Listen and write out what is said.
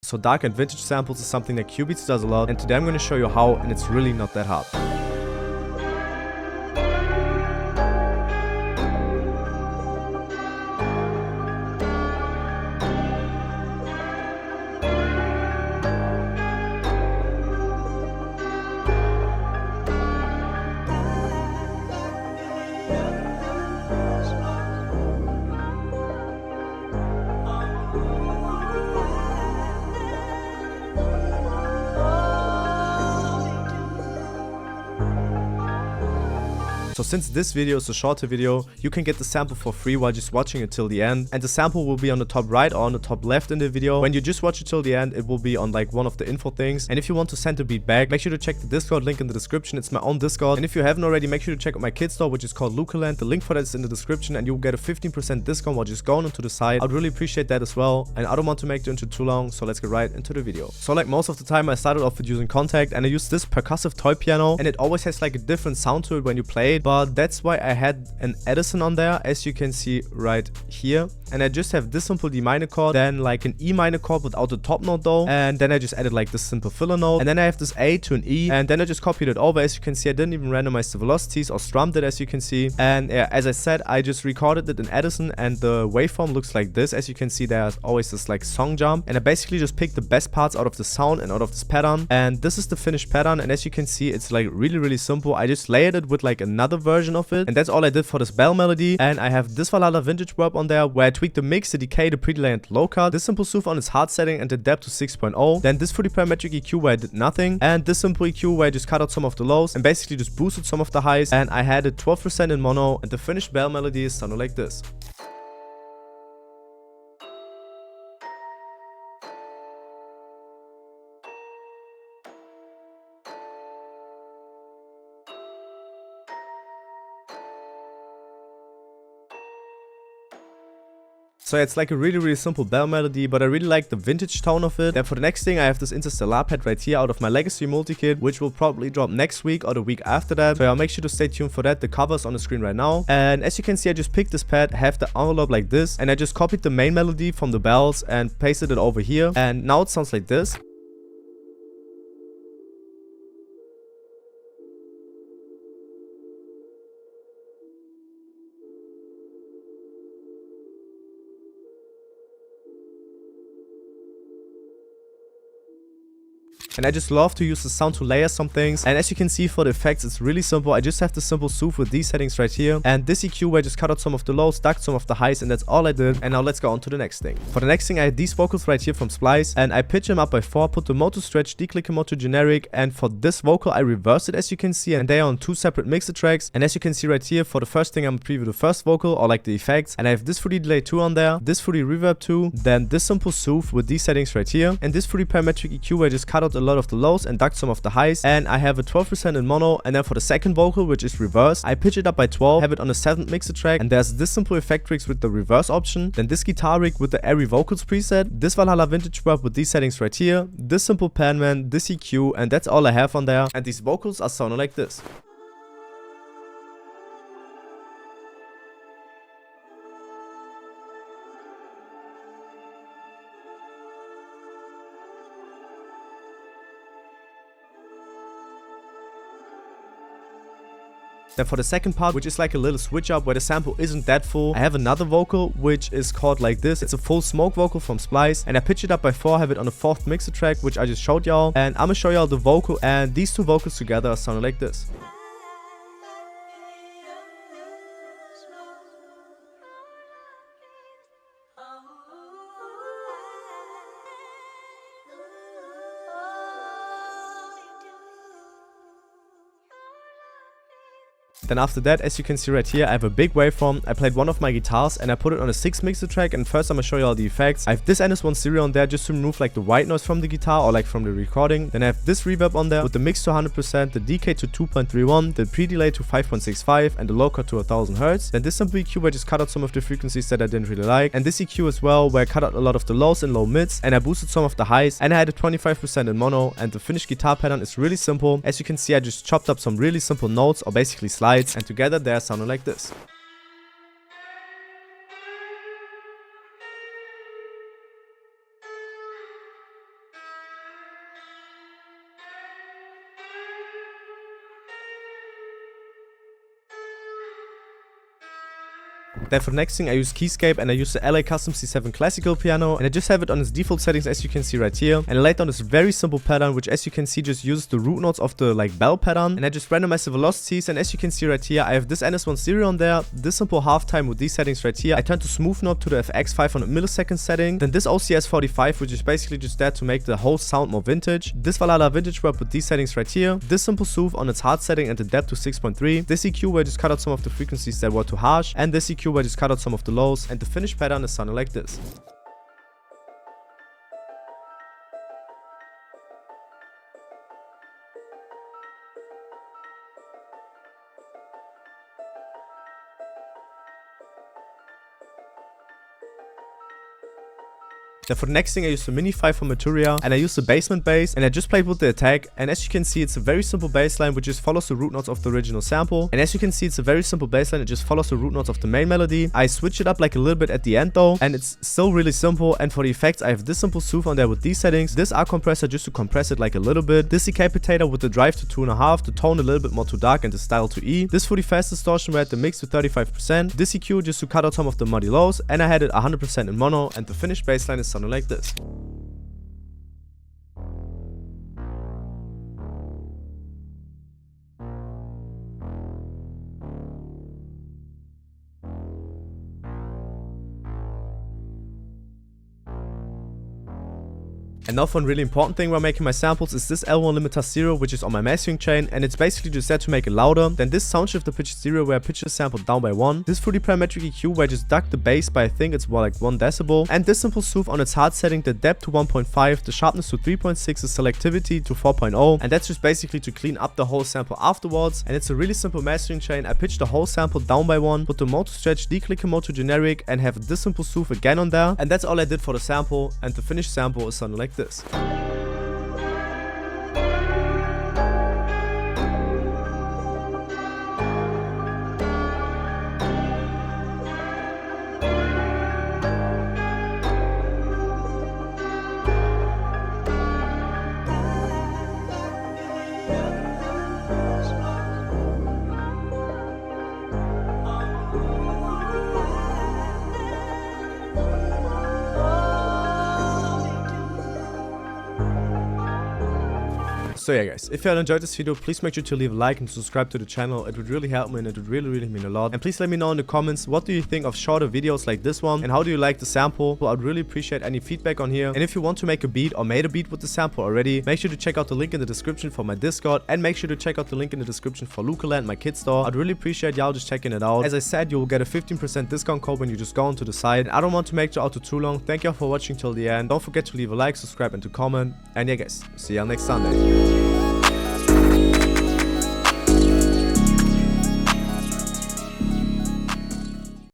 So dark and vintage samples is something that CUBEATZ does a lot, and today I'm going to show you how, and it's really not that hard. So since this video is a shorter video, you can get the sample for free while just watching it till the end, and the sample will be on the top right or on the top left in the video. When you just watch it till the end, it will be on like one of the info things. And if you want to send the beat back, make sure to check the Discord link in the description. It's my own Discord, and if you haven't already, make sure to check out my kid store, which is called Lucaland. The link for that is in the description, and you'll get a 15% discount while just going onto the site. I'd really appreciate that as well, and I don't want to make it into too long, so let's get right into the video. So like most of the time, I started off with using Contact, and I used this percussive toy piano, and it always has like a different sound to it when you play it, but that's why I had an Edison on there, as you can see right here. And I just have this simple D minor chord, then like an E minor chord without the top note though, and then I just added like this simple filler note, and then I have this A to an E, and then I just copied it over. As you can see, I didn't even randomize the velocities or strummed it, as you can see. And yeah, as I said, I just recorded it in Edison, and the waveform looks like this. As you can see, there's always this like song jump, and I basically just picked the best parts out of the sound and out of this pattern, and this is the finished pattern. And as you can see, it's like really simple. I just layered it with like another version of it, and that's all I did for this bell melody. And I have this Valhalla vintage verb on there, where I tweaked the mix, the decay, the pre-delay, and low cut, this simple soothe on its hard setting, and the depth to 6.0. Then this fully parametric EQ where I did nothing, and this simple EQ where I just cut out some of the lows and basically just boosted some of the highs, and I had it 12% in mono, and the finished bell melody is sounding like this. So yeah, it's like a really simple bell melody, but I really like the vintage tone of it. Then for the next thing, I have this Interstellar pad right here out of my Legacy multi-kit, which will probably drop next week or the week after that. So yeah, make sure to stay tuned for that. The cover is on the screen right now. And as you can see, I just picked this pad, have the envelope like this, and I just copied the main melody from the bells and pasted it over here. And now it sounds like this. And I just love to use the sound to layer some things. And as you can see, for the effects, it's really simple. I just have the simple soothe with these settings right here, and this EQ where I just cut out some of the lows, ducked some of the highs, and that's all I did. And now let's go on to the next thing. For the next thing, I had these vocals right here from Splice, and I pitch them up by 4, put the mode to stretch, declick the mode to generic, and for this vocal, I reversed it, as you can see, and they are on 2 separate mixer tracks. And as you can see right here, for the first thing, I'm gonna preview the first vocal, or like the effects, and I have this fully delay 2 on there, this fully reverb 2, then this simple soothe with these settings right here, and this fully parametric EQ where I just cut out a lot of the lows and ducked some of the highs, and I have a 12% in mono. And then for the second vocal, which is reversed, I pitch it up by 12, have it on a 7th mixer track, and there's this simple effect rigs with the reverse option, then this guitar rig with the airy vocals preset, this Valhalla vintage verb with these settings right here, this simple panman, this EQ, and that's all I have on there. And these vocals are sounding like this. Then for the second part, which is like a little switch up where the sample isn't that full, I have another vocal which is called like this. It's a full smoke vocal from Splice, and I pitch it up by 4, have it on a 4th mixer track, which I just showed y'all. And I'm gonna show y'all the vocal, and these 2 vocals together are sounding like this. Then after that, as you can see right here, I have a big waveform. I played one of my guitars and I put it on a 6 mixer track, and first I'm gonna show you all the effects. I have this NS1 stereo on there just to remove like the white noise from the guitar or like from the recording. Then I have this reverb on there with the mix to 100%, the decay to 2.31, the pre-delay to 5.65, and the low cut to 1000 Hz. Then this simple EQ where I just cut out some of the frequencies that I didn't really like, and this EQ as well where I cut out a lot of the lows and low mids, and I boosted some of the highs, and I had a 25% in mono. And the finished guitar pattern is really simple. As you can see, I just chopped up some really simple notes or basically slides, and together they're sounding like this. Then for the next thing, I use Keyscape and I use the LA Custom C7 Classical piano, and I just have it on its default settings as you can see right here. And I laid down this very simple pattern, which as you can see just uses the root notes of the like bell pattern, and I just randomize the velocities. And as you can see right here, I have this NS1 stereo on there, this simple halftime with these settings right here. I turned the smooth knob to the FX 500 millisecond setting, then this OCS 45, which is basically just there to make the whole sound more vintage, this Valhalla vintage rub with these settings right here, this simple soothe on its hard setting and the depth to 6.3, this EQ where I just cut out some of the frequencies that were too harsh, and this EQ where I just cut out some of the lows, and the finished pattern is sounding like this. Then for the next thing, I used the Mini 5 from Maturia, and I used the basement bass, and I just played with the attack. And as you can see, it's a very simple bass line which just follows the root notes of the original sample. And as you can see, it's a very simple bass line, it just follows the root notes of the main melody. I switch it up like a little bit at the end though, and it's still really simple. And for the effects, I have this simple soothe on there with these settings, this arc compressor just to compress it like a little bit, this decapitator with the drive to 2.5, the tone a little bit more to dark and the style to E, this for the fast distortion where I had the mix to 35%, this EQ just to cut out some of the muddy lows, and I had it 100% in mono, and the finished bass line is sounding like this. And now for a really important thing while making my samples is this L1 limiter stereo, which is on my mastering chain, and it's basically just there to make it louder. Then this sound shifter pitch stereo where I pitch the sample down by 1. This fully parametric EQ where I just duck the bass by I think it's more like 1 decibel. And this simple soothe on its hard setting, the depth to 1.5, the sharpness to 3.6, the selectivity to 4.0. And that's just basically to clean up the whole sample afterwards. And it's a really simple mastering chain. I pitch the whole sample down by 1, put the mode to stretch, declick mode to generic, and have this simple soothe again on there. And that's all I did for the sample, and the finished sample is sounding like this. So yeah guys, if you had enjoyed this video, please make sure to leave a like and subscribe to the channel. It would really help me and it would really mean a lot. And please let me know in the comments, what do you think of shorter videos like this one, and how do you like the sample? Well, I'd really appreciate any feedback on here. And if you want to make a beat or made a beat with the sample already, make sure to check out the link in the description for my Discord, and make sure to check out the link in the description for Lucaland, my kid store. I'd really appreciate y'all just checking it out. As I said, you will get a 15% discount code when you just go onto the site. And I don't want to make the outro too long. Thank y'all for watching till the end. Don't forget to leave a like, subscribe, and to comment. And yeah guys, see y'all next Sunday.